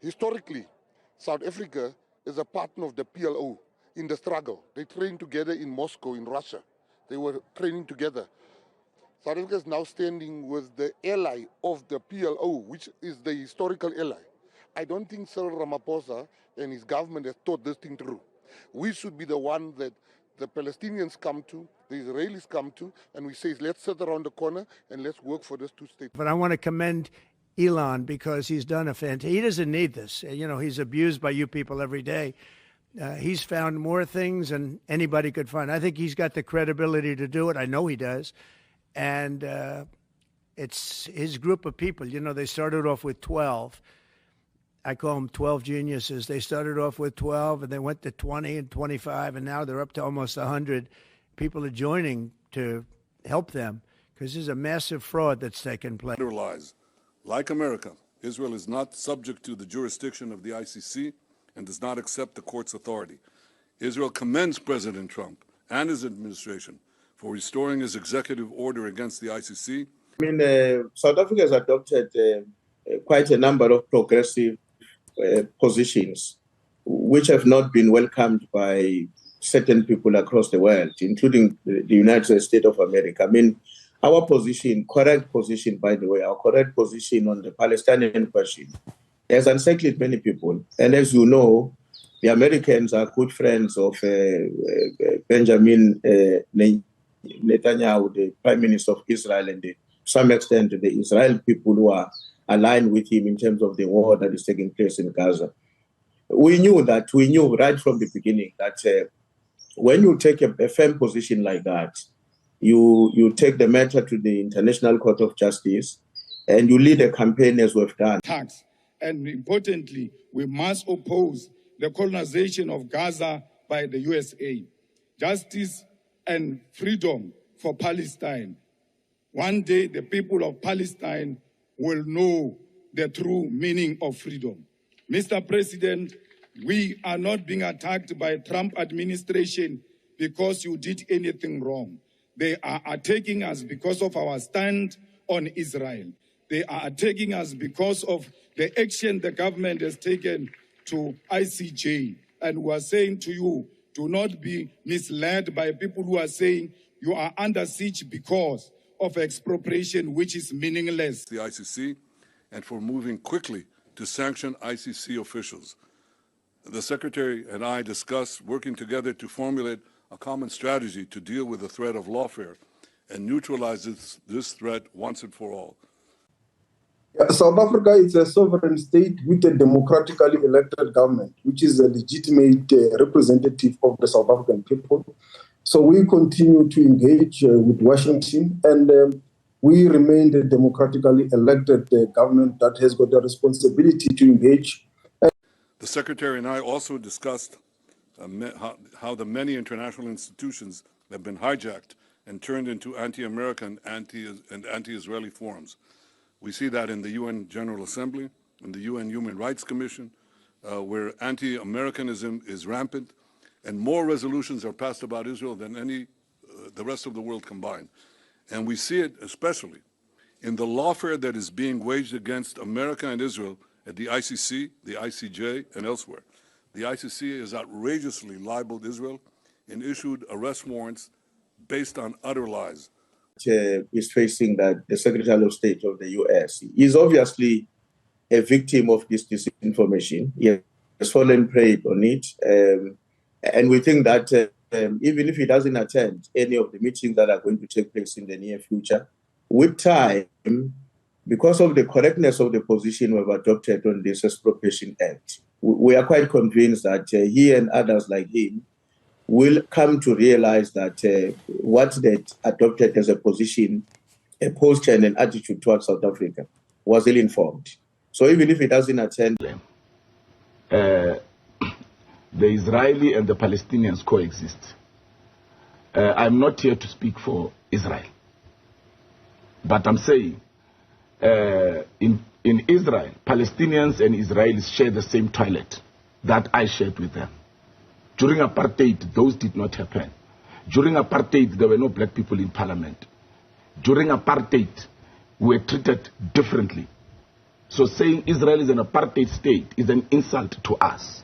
Historically, South Africa is a partner of the PLO in the struggle. They trained together in Moscow, in Russia. They were training together. South Africa is now standing with the ally of the PLO, which is the historical ally. I don't think Cyril Ramaphosa and his government has thought this thing through. We should be the one that the Palestinians come to, the Israelis come to, and we say, let's sit around the corner and let's work for this two-state. But I want to commend Elon because he's done a fantastic. He doesn't need this. You know, he's abused by you people every day. He's found more things than anybody could find. I think he's got the credibility to do it. I know he does. And it's his group of people. You know, they started off with 12. I call them 12 geniuses. They started off with 12, and they went to 20 and 25, and now they're up to almost 100. People are joining to help them because there's a massive fraud that's taken place. Like America, Israel is not subject to the jurisdiction of the ICC and does not accept the court's authority. Israel commends President Trump and his administration for restoring his executive order against the ICC. I mean, South Africa has adopted quite a number of progressive positions which have not been welcomed by certain people across the world, including the United States of America. I mean, our position, correct position, by the way, our correct position on the Palestinian question has unsettled many people. And as you know, the Americans are good friends of Benjamin Netanyahu, the Prime Minister of Israel, and to some extent the Israel people who are aligned with him in terms of the war that is taking place in Gaza. We knew right from the beginning that when you take a firm position like that, you take the matter to the International Court of Justice and you lead a campaign as we've done. And importantly, we must oppose the colonization of Gaza by the USA. Justice and freedom for Palestine. One day, the people of Palestine will know the true meaning of freedom. Mr. President, we are not being attacked by Trump administration because you did anything wrong. They are attacking us because of our stand on Israel. They are attacking us because of the action the government has taken to ICJ. And we are saying to you, do not be misled by people who are saying you are under siege because of expropriation, which is meaningless. The ICC, and for moving quickly to sanction ICC officials. The Secretary and I discussed working together to formulate a common strategy to deal with the threat of lawfare and neutralize this threat once and for all. South Africa is a sovereign state with a democratically elected government, which is a legitimate representative of the South African people. So we continue to engage with Washington, and we remain the democratically elected government that has got the responsibility to engage. The Secretary and I also discussed how the many international institutions have been hijacked and turned into anti-American and anti-Israeli forums. We see that in the UN General Assembly, in the UN Human Rights Commission, where anti-Americanism is rampant, and more resolutions are passed about Israel than the rest of the world combined. And we see it especially in the lawfare that is being waged against America and Israel at the ICC, the ICJ, and elsewhere. The ICC has outrageously libeled Israel and issued arrest warrants based on utter lies. Is facing that the Secretary of State of the U.S. is obviously a victim of this disinformation. He has fallen prey on it. And we think that even if he doesn't attend any of the meetings that are going to take place in the near future, with time, because of the correctness of the position we've adopted on this Expropriation Act, we are quite convinced that he and others like him will come to realize that what they adopted as a position, a posture and an attitude towards South Africa was ill-informed. So even if he doesn't attend... the Israeli and the Palestinians coexist. I'm not here to speak for Israel. But I'm saying, in Israel, Palestinians and Israelis share the same toilet that I shared with them. During apartheid, those did not happen. During apartheid, there were no black people in parliament. During apartheid, we were treated differently. So saying Israel is an apartheid state is an insult to us.